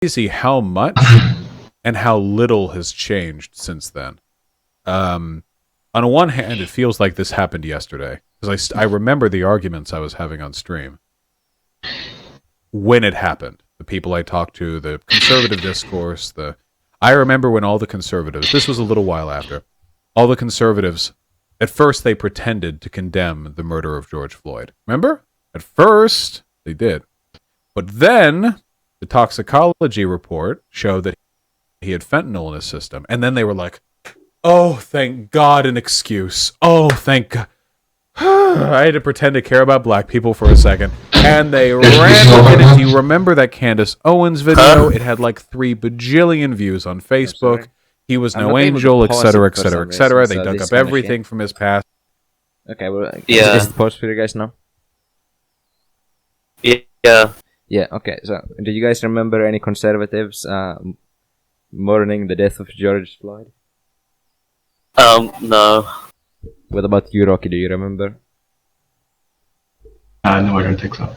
crazy how much and how little has changed since then. On one hand, it feels like this happened yesterday because I remember the arguments I was having on stream when it happened. The people I talked to, the conservative discourse, I remember when all the conservatives, this was a little while after, all the conservatives, at first they pretended to condemn the murder of George Floyd. Remember? At first, they did. But then, the toxicology report showed that he had fentanyl in his system. And then they were like, oh, thank God, an excuse. Oh, thank God. I had to pretend to care about black people for a second. And they ran with it. Do you remember that Candace Owens video? It had like 3 bajillion views on Facebook. He was no angel, etc., etc., etc. They dug up everything from his past. Okay, well, is it pause for you guys now? Yeah. Yeah, okay, so do you guys remember any conservatives mourning the death of George Floyd? No. What about you, Rocky? Do you remember? No, I don't think so.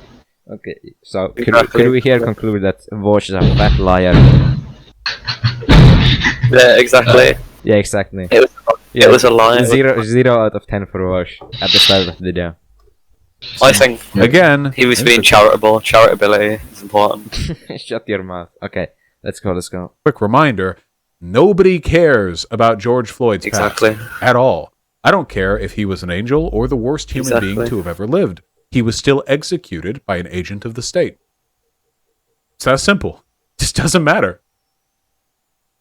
Okay, so could we here conclude that Vaush is a fat liar? Yeah, exactly. Yeah, exactly. It was a lie. 0 out of 10 for Vaush at the start of the video. I think again he was being charitable. Charitability is important. Shut your mouth. Okay, let's go. Quick reminder, nobody cares about George Floyd's past at all. I don't care if he was an angel or the worst human being to have ever lived. He was still executed by an agent of the state. It's that simple. It just doesn't matter.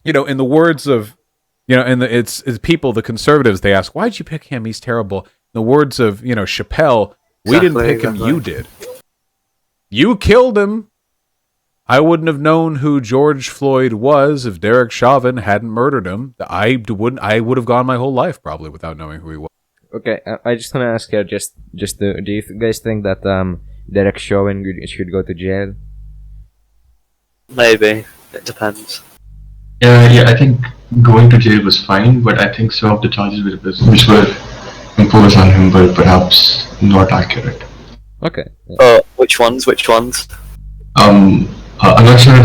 You know, in the words of, you know, and it's people, the conservatives, they ask, why'd you pick him? He's terrible. In the words of, you know, Chappelle, we didn't pick him, you did. You killed him. I wouldn't have known who George Floyd was if Derek Chauvin hadn't murdered him. I would have gone my whole life probably without knowing who he was. Okay, I just want to ask you, do you guys think that Derek Chauvin should go to jail? Maybe. It depends. Yeah, I think going to jail was fine, but I think some of the charges which were imposed on him were perhaps not accurate. Okay. Which ones? I'm not sure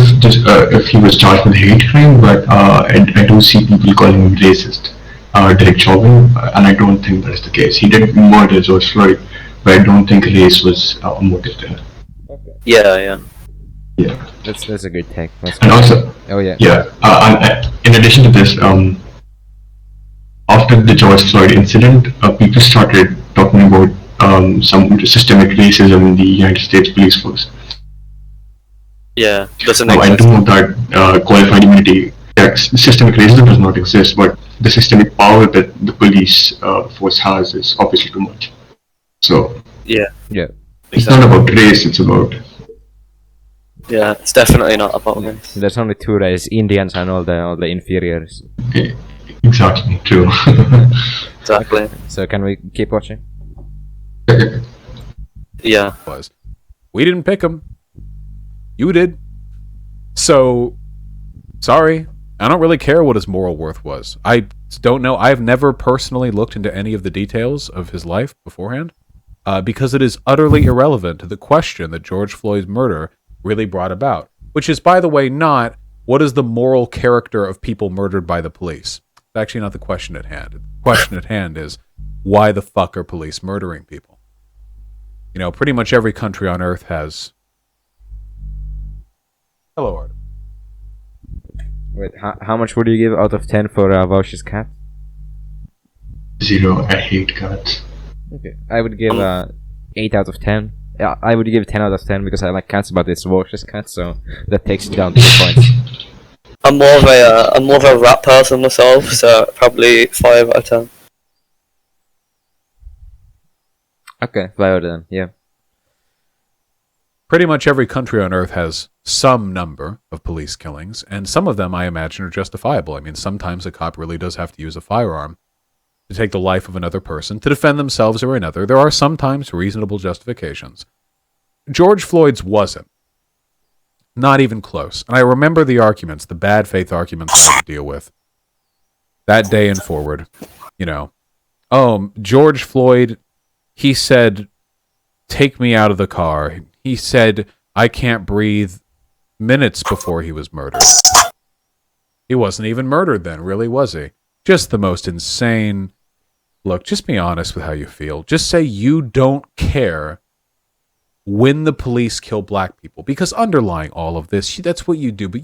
if he was charged with hate crime, but I do see people calling him racist, Derek Chauvin, and I don't think that is the case. He did murder George Floyd, but I don't think race was a motive there. Okay. Yeah. That's a good take. And also, in addition to this, after the George Floyd incident, people started talking about some systemic racism in the United States police force. Yeah, doesn't I do know that qualified immunity, systemic racism does not exist, but the systemic power that the police force has is obviously too much. So yeah, it's not about race; it's about it's definitely not about race. There's only 2 races: Indians and all the inferiors. Exactly, true. Exactly. So can we keep watching? Yeah. We didn't pick him. You did. So, sorry. I don't really care what his moral worth was. I don't know. I've never personally looked into any of the details of his life beforehand because it is utterly irrelevant to the question that George Floyd's murder really brought about, which is, by the way, not what is the moral character of people murdered by the police. It's actually not the question at hand. The question at hand is, why the fuck are police murdering people? You know, pretty much every country on earth has... Hello, Art. Wait, how much would you give out of 10 for Vaush's cat? 0. I hate cats. Okay, I would give 8 out of 10. Yeah, I would give 10 out of 10 because I like cats, but it's Vaush's cat, so that takes it down to 2 points. I'm more of a rat person myself, so probably 5 out of 10. Okay, 5 out of 10, yeah. Pretty much every country on earth has some number of police killings, and some of them, I imagine, are justifiable. I mean, sometimes a cop really does have to use a firearm to take the life of another person, to defend themselves or another. There are sometimes reasonable justifications. George Floyd's wasn't. Not even close. And I remember the arguments, the bad faith arguments I had to deal with that day and forward. You know, George Floyd, he said, take me out of the car. He said, I can't breathe. minutes before he was murdered. He wasn't even murdered then, really, was he? Just the most insane... Look, just be honest with how you feel. Just say you don't care when the police kill black people. Because underlying all of this, that's what you do. But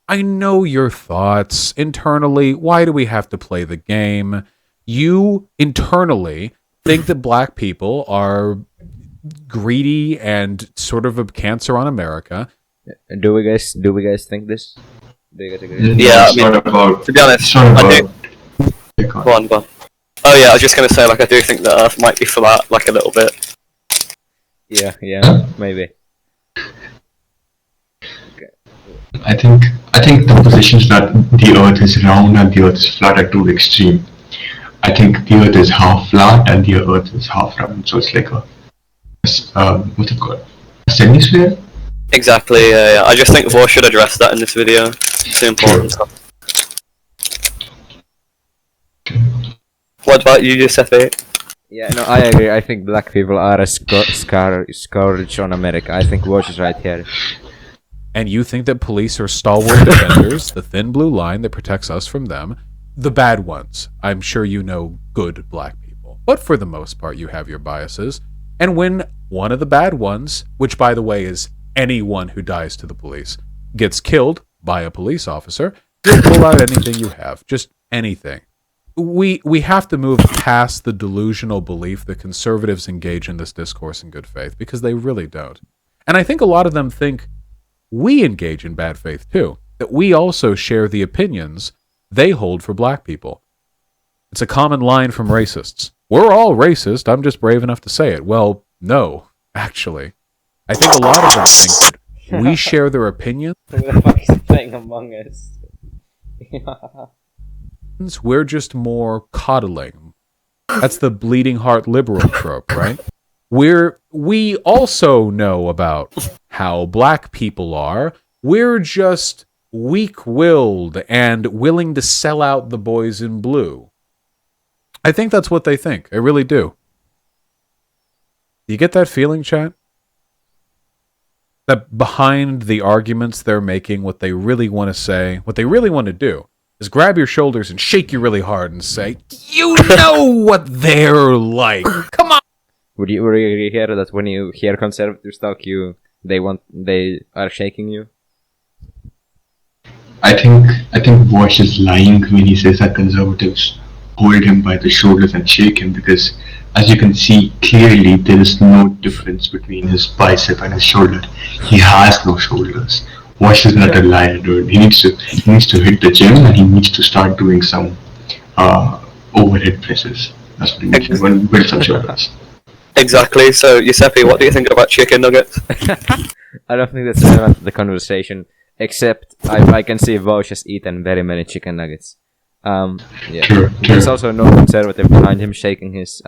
I know your thoughts internally. Why do we have to play the game? You internally think that black people are greedy and sort of a cancer on America. Do we guys think this? Do you guys agree? Yeah, It's not about. to be honest, It's not I about. Go on, go on. Oh yeah, I was just gonna say, like, I do think the Earth might be flat, like, a little bit. Yeah, maybe. I think the positions that the Earth is round and the Earth is flat are too extreme. I think the Earth is half flat and the Earth is half round, so it's like what's it called? A semi-sphere? Exactly, yeah. I just think Vaush should address that in this video. It's important. What about you, Giuseppe? Yeah, no, I agree. I think black people are a scourge on America. I think Vaush is right here. And you think that police are stalwart defenders, the thin blue line that protects us from them, the bad ones. I'm sure you know good black people. But for the most part, you have your biases. And when one of the bad ones, which by the way is anyone who dies to the police, gets killed by a police officer, you'll pull out anything you have. Just anything. We have to move past the delusional belief that conservatives engage in this discourse in good faith, because they really don't. And I think a lot of them think we engage in bad faith too, that we also share the opinions they hold for black people. It's a common line from racists. We're all racist, I'm just brave enough to say it. Well, no, actually. I think a lot of them think that we share their opinions. Who the fuck is playing Among Us? We're just more coddling. That's the bleeding heart liberal trope, right? We also know about how black people are. We're just weak-willed and willing to sell out the boys in blue. I think that's what they think. I really do. You get that feeling, chat? That behind the arguments they're making, what they really want to say, what they really want to do, is grab your shoulders and shake you really hard and say, you know what they're like. Come on. Would you agree here that when you hear conservatives talk, they are shaking you? I think Vaush is lying when he says that conservatives hold him by the shoulders and shake him, because as you can see clearly there is no difference between his bicep and his shoulder. He has no shoulders. Vaush is not a liar, dude. He needs to hit the gym and he needs to start doing some overhead presses. That's what he needs to do, and build some shoulders. Exactly, so Giuseppe, what do you think about chicken nuggets? I don't think that's relevant to the conversation, except I can see Vaush has eaten very many chicken nuggets. Yeah. True. There's also no conservative behind him shaking his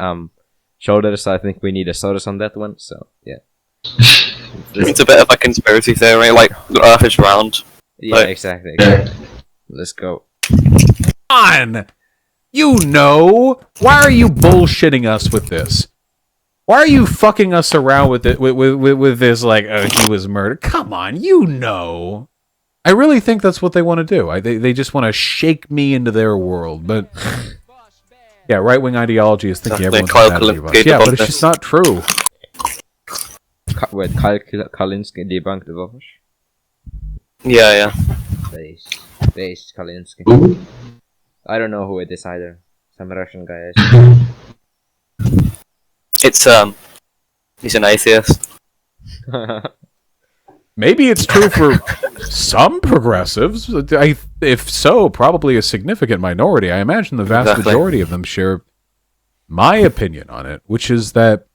shoulders, so I think we need a source on that one, so yeah. It's a bit of a conspiracy theory, like the Earth is round. Yeah, Like- exactly. Let's go. On! You know! Why are you bullshitting us with this? Why are you fucking us around with it with this, like, he was murdered? Come on, you know! I really think that's what they want to do. They just want to shake me into their world, but... Yeah, right-wing ideology is thinking Exactly, everyone's Kyle mad at you about Kalinske it. Yeah, but debunked it's this. just not true. Wait, Kalinske debunked the Vaush? Yeah. Base Kalinske. Who? I don't know who it is either. Some Russian guy. It's, he's an atheist. Maybe it's true for some progressives. If so, probably a significant minority. I imagine the vast Exactly. majority of them share my opinion on it, which is that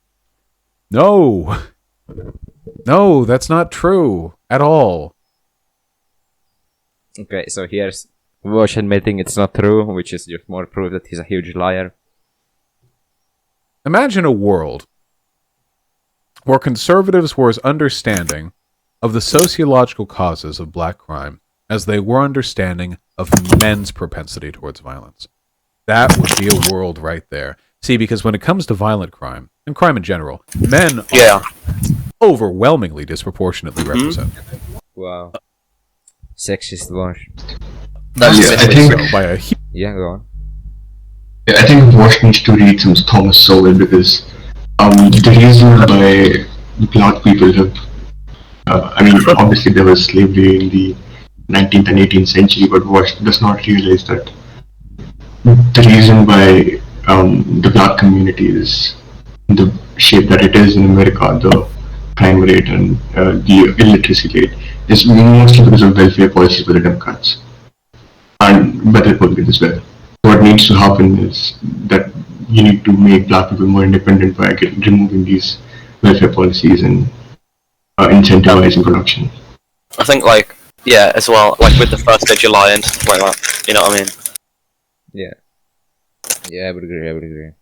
no, that's not true at all. Okay, so here's Vaush admitting it's not true, which is just more proof that he's a huge liar. Imagine a world where conservatives were as understanding of the sociological causes of black crime as they were understanding of men's propensity towards violence. That would be a world right there. See, because when it comes to violent crime, and crime in general, men Yeah. are overwhelmingly disproportionately represented. Wow. Sexist Vaush. That's Yeah, I think So by a Yeah, go on. I think Wash needs to read some Thomas Sowell because the reason why black people have, I mean, obviously there was slavery in the 19th and 18th century, but Wash does not realize that the reason why the black community is in the shape that it is in America, the crime rate and the illiteracy rate, is mostly because of welfare policies by the Democrats and by the Republicans as well. What needs to happen is that you need to make black people more independent by removing these welfare policies and incentivizing production. I think as well, like with the 1st of July and stuff like that. You know what I mean? Yeah. Yeah, I would agree.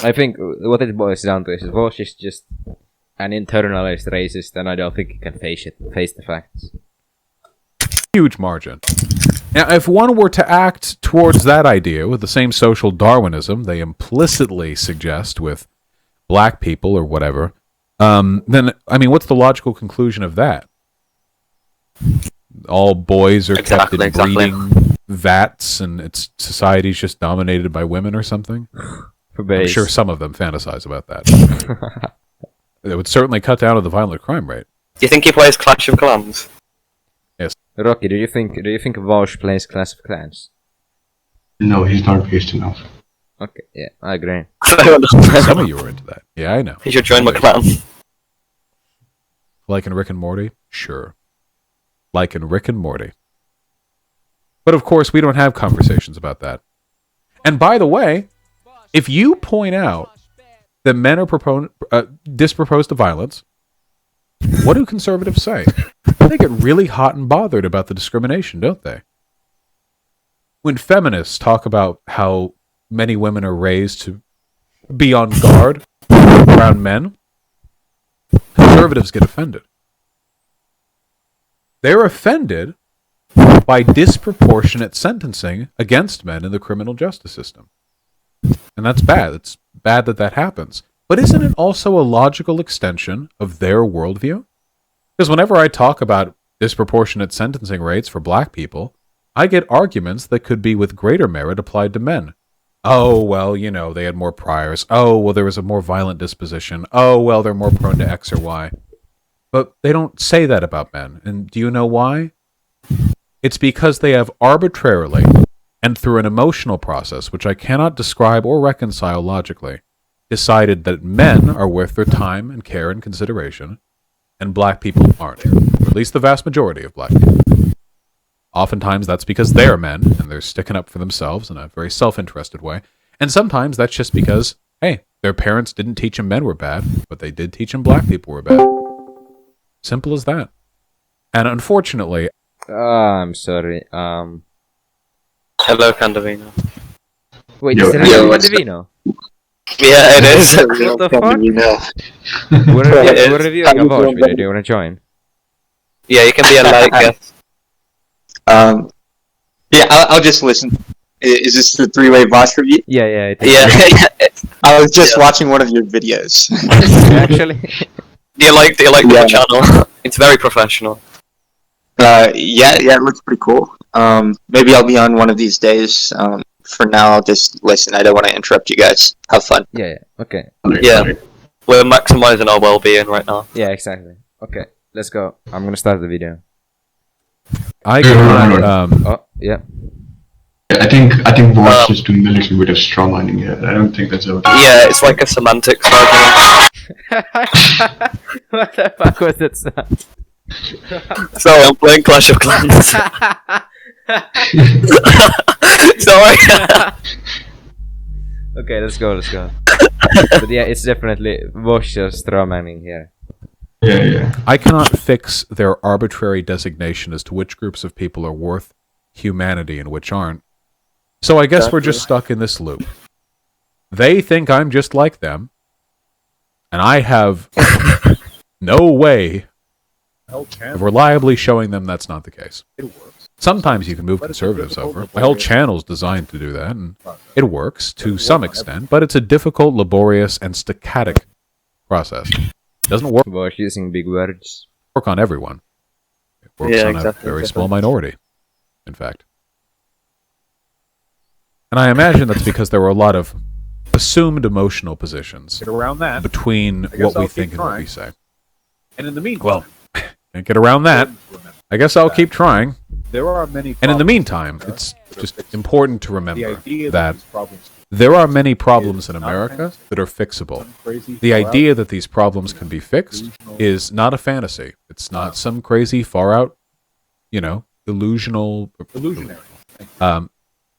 I think what it boils down to is Vaush is just an internalized racist, and I don't think he can face the facts. huge margin. Now, if one were to act towards that idea with the same social Darwinism they implicitly suggest with black people or whatever, then, I mean, what's the logical conclusion of that? All boys are kept in breeding vats and it's society's just dominated by women or something? I'm sure some of them fantasize about that. It would certainly cut down on the violent crime rate. Do you think he plays Clash of Clans? Yes. Rocky, do you think Vaush plays Clash of Clans? No, he's not based enough. Okay, yeah, I agree. Some of you are into that. Yeah, I know. He should join my clan. Like in Rick and Morty? Sure. Like in Rick and Morty. But of course, we don't have conversations about that. And by the way, if you point out that men are disproposed to violence, what do conservatives say? They get really hot and bothered about the discrimination, don't they? When feminists talk about how many women are raised to be on guard around men, conservatives get offended. They're offended by disproportionate sentencing against men in the criminal justice system. And that's bad. It's bad that that happens. But isn't it also a logical extension of their worldview? Because whenever I talk about disproportionate sentencing rates for black people, I get arguments that could be with greater merit applied to men. Oh, well, you know, they had more priors. Oh, well, there was a more violent disposition. Oh, well, they're more prone to X or Y. But they don't say that about men. And do you know why? It's because they have arbitrarily, and through an emotional process, which I cannot describe or reconcile logically, decided that men are worth their time and care and consideration, and black people aren't. Or at least the vast majority of black people. Oftentimes that's because they're men, and they're sticking up for themselves in a very self-interested way. And sometimes that's just because, hey, their parents didn't teach them men were bad, but they did teach them black people were bad. Simple as that. And unfortunately... I'm sorry, Hello, Candavino. Wait, Yo, is it yo, real what's Candavino? Yeah, it is. What the fuck? We're reviewing a Vaush video, do you wanna join? Yeah, you can be a light guest. Yeah, I'll just listen. Is this the three-way Vaush review? Yeah, I think Yeah. I was just watching one of your videos. Actually... Do you like the channel? It's very professional. Yeah, it looks pretty cool. Maybe I'll be on one of these days. For now, I'll just listen. I don't want to interrupt you guys. Have fun. Yeah, okay. Yeah. We're maximizing our well-being right now. Yeah, exactly. Okay, let's go. I'm gonna start the video. I cannot, Oh, yeah. I think Wash is doing a little bit of straw manning here. I don't think that's what. Yeah, it's like a semantics argument. What the fuck was that sound? Sorry, I'm playing Clash of Clans. Sorry. Okay, let's go. But yeah, it's definitely Vaush straw manning here. Yeah. I cannot fix their arbitrary designation as to which groups of people are worth humanity and which aren't. So I guess we're just stuck in this loop. They think I'm just like them, and I have no way of reliably showing them that's not the case. Sometimes you can move conservatives over. My whole channel's designed to do that, and it works to some extent, but it's a difficult, laborious, and static process. It doesn't work Vaush using big words. on everyone. works Yeah, on exactly, a very exactly. small minority, in fact. And I imagine that's because there were a lot of assumed emotional positions around that. between guess what we I'll keep think and what trying. we say. And in the meantime, Well, can't get around that. I guess I'll keep trying. there are many. And in the problems meantime, in America it's that are just fixable. important to The remember idea that these problems there are many problems is in not America fantasy. that are fixable. Some crazy The far out idea that these problems can be fixed delusional- is not a fantasy. It's not some crazy, far out, illusional. illusionary.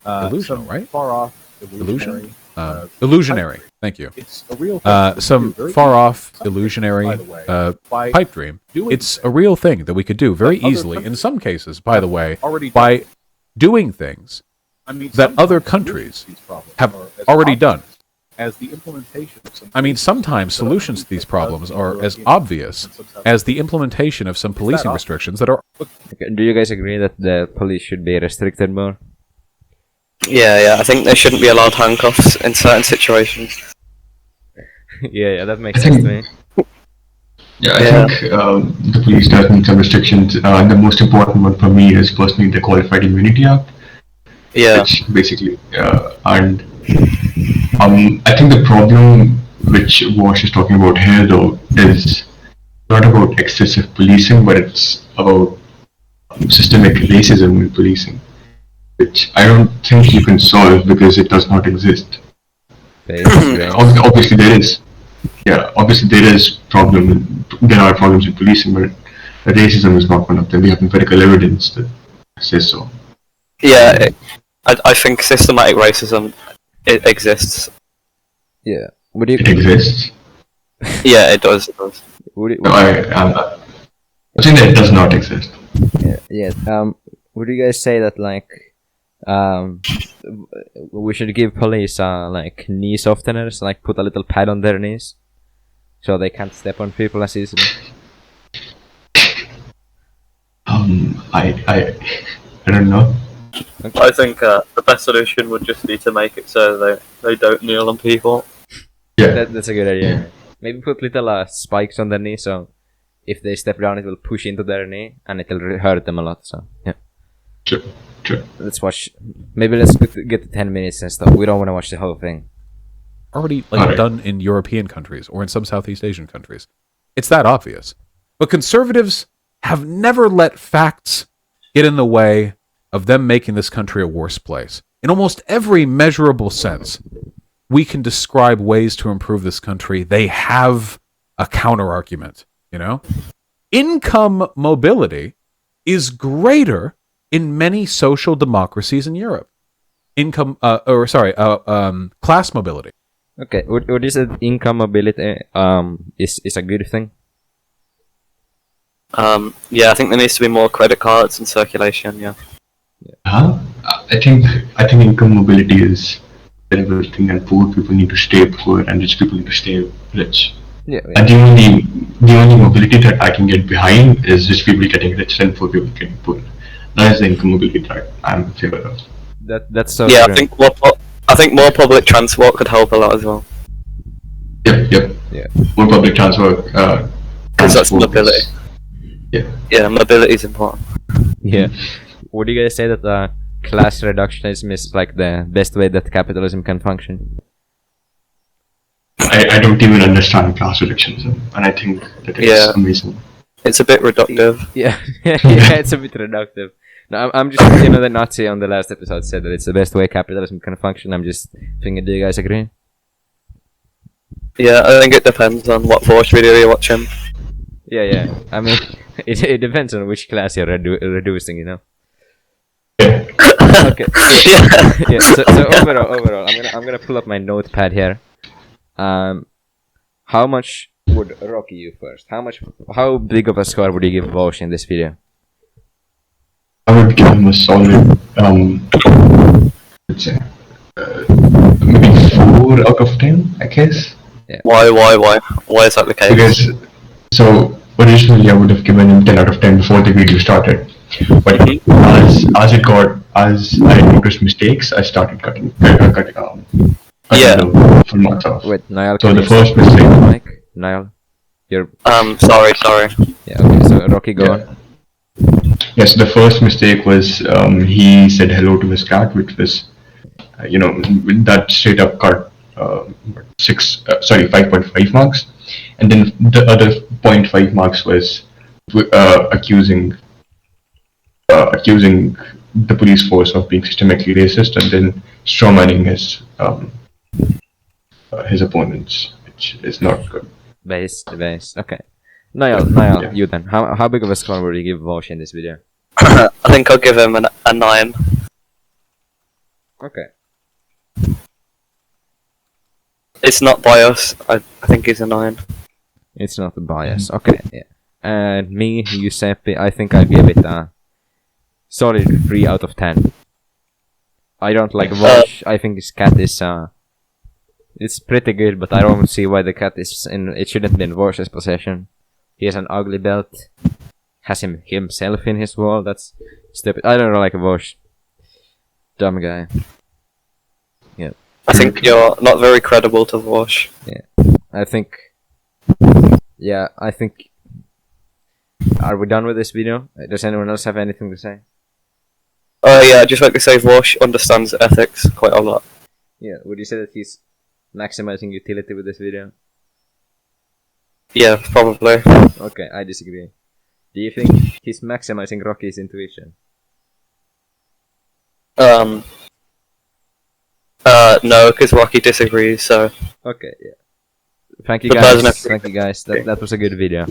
Illusional, Some right? Far off Illusion? illusionary. Illusionary. Thank you. It's a real thing. Some Very far easy. off, Some illusionary things, by the way, by pipe dream. doing It's a real thing that we could do very But other easily. In countries some cases, by the way, already by done. doing things I mean, that other sometimes countries these problems have are as already obvious done. As the implementation of some I mean, sometimes solutions to these problems are as obvious as the implementation of some policing obvious? restrictions that are. Okay, do you guys agree that the police should be restricted more? Yeah, I think there shouldn't be allowed handcuffs in certain situations. Yeah, that makes sense to me. Yeah, I Yeah. think the police does need some restrictions. The most important one for me is personally the Qualified Immunity Act, Yeah, which basically, and I think the problem which Vaush is talking about here, though, is not about excessive policing, but it's about systemic racism in policing, which I don't think you can solve because it does not exist. Basically. Obviously, there is. Yeah, obviously there is problem. There are problems in policing, but racism is not one of them. We have empirical evidence that says so. yeah. I think systematic racism it exists. Yeah. Would you? It exists. Yeah, it does. It does. Would you? No, I'm saying that it does not exist. Yeah. Would you guys say that we should give police like knee softeners, like put a little pad on their knees, so they can't step on people as easily? I don't know. I think the best solution would just be to make it so they don't kneel on people. Yeah, That's a good idea. Maybe put little spikes on their knee, so if they step down, it will push into their knee and it will hurt them a lot. So yeah. true. Let's watch. Maybe let's get to 10 minutes and stuff. We don't want to watch the whole thing. Already Alright. done in European countries or in some Southeast Asian countries. It's that obvious. But conservatives have never let facts get in the way of them making this country a worse place. In almost every measurable sense, we can describe ways to improve this country. They have a counter-argument, Income mobility is greater in many social democracies in Europe. Class mobility. Okay, would you say income mobility is a good thing? Yeah, I think there needs to be more credit cards in circulation. Yeah. I think income mobility is a terrible thing, and poor people need to stay poor, and rich people need to stay rich. Yeah. And the only mobility that I can get behind is rich people getting rich and poor people getting poor. That is the income mobility that I'm in favor of. That's so. Yeah, true. I think more public transport could help a lot as well. Yep. Yeah. More public transport. Because that's transport mobility. is- Yeah. Yeah, mobility is important. Yeah. Would you guys say that class reductionism is like the best way that capitalism can function? I don't even understand class reductionism, and I think that it's Yeah. amazing. It's a bit reductive. Yeah. Yeah, it's a bit reductive. No, I'm just, the Nazi on the last episode said that it's the best way capitalism can function. I'm just thinking, do you guys agree? Yeah, I think it depends on what Vaush video you're watching. Yeah. I mean, it depends on which class you're reducing, Okay. Yeah. Yeah. So overall, I'm gonna pull up my notepad here. How much would Rocky you first? How big of a score would you give Vaush in this video? I would give him a solid, let's say, maybe 4 out of 10, I guess. Why? Why is that the case? Because, so originally I would have given him 10 out of 10 before the video started. But as I noticed mistakes, I started cutting Yeah. the formats off. Wait, Niall. So can the you first stop the mistake- mic? Niall, you're Sorry. yeah. Okay, so Rocky, go Yeah. on. Yes, the first mistake was he said hello to his cat, which was, that straight up cut 5.5 marks, and then the other 0.5 marks was accusing the police force of being systemically racist, and then strawmanning his opponents, which is not good. Base. Okay. Niall, Yeah. you then. How big of a score would you give Vaush in this video? I think I'll give him a 9. Okay. It's not bias. I think he's a 9. It's not a bias. Okay, yeah. And me, Giuseppe, I think I'll give it a solid 3 out of 10. I don't like Vaush. I think his cat is it's pretty good, but I don't see why the cat is in. It shouldn't be in Vaush's possession. He has an ugly belt. Has himself in his wall. That's stupid. I don't like Vaush. Dumb guy. Yeah. I think you're not very credible to Vaush. I think. Yeah, I think. Are we done with this video? Does anyone else have anything to say? Yeah, I'd just like to say Vaush understands ethics quite a lot. Yeah, would you say that he's maximizing utility with this video? Yeah, probably. Okay, I disagree. Do you think he's maximizing Rocky's intuition? No, because Rocky disagrees, so... Okay, yeah. Thank you The guys. person- Thank you guys. That was a good video.